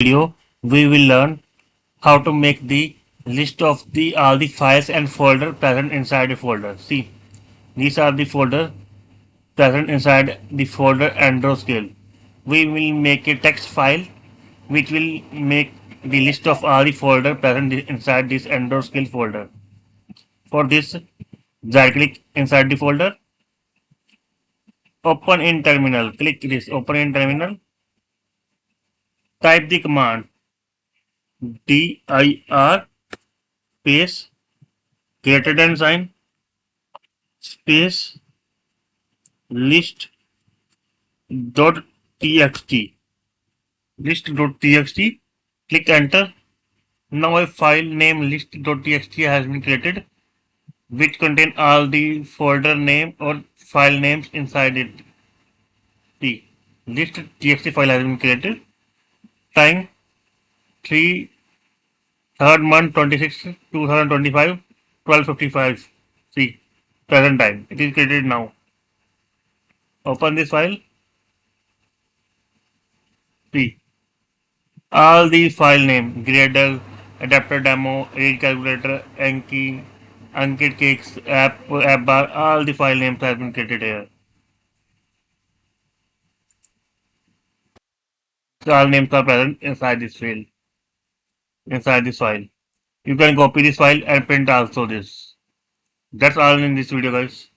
Video, we will learn how to make the list of the all the files and folder present inside a folder. See, these are the folder present inside the folder Androscale. We will make a text file which will make the list of all the folder present inside this Androscale folder. For this, right click inside the folder, open in terminal. Click this, open in terminal. Type the command dir space greater than sign space list dot txt list.txt. Click enter. Now a file named list.txt has been created which contain all the folder name or file names inside it. The list.txt file has been created. Time 3 3rd month 26 2025 12:55. See, present time. It is created now. Open this file. See, all the file name Gradle, adapter demo, age calculator, Anki, Ankit cakes, app bar, all the file names have been created here. So all names are present inside this file. Inside this file. You can copy this file and print also this. That's all in this video, guys.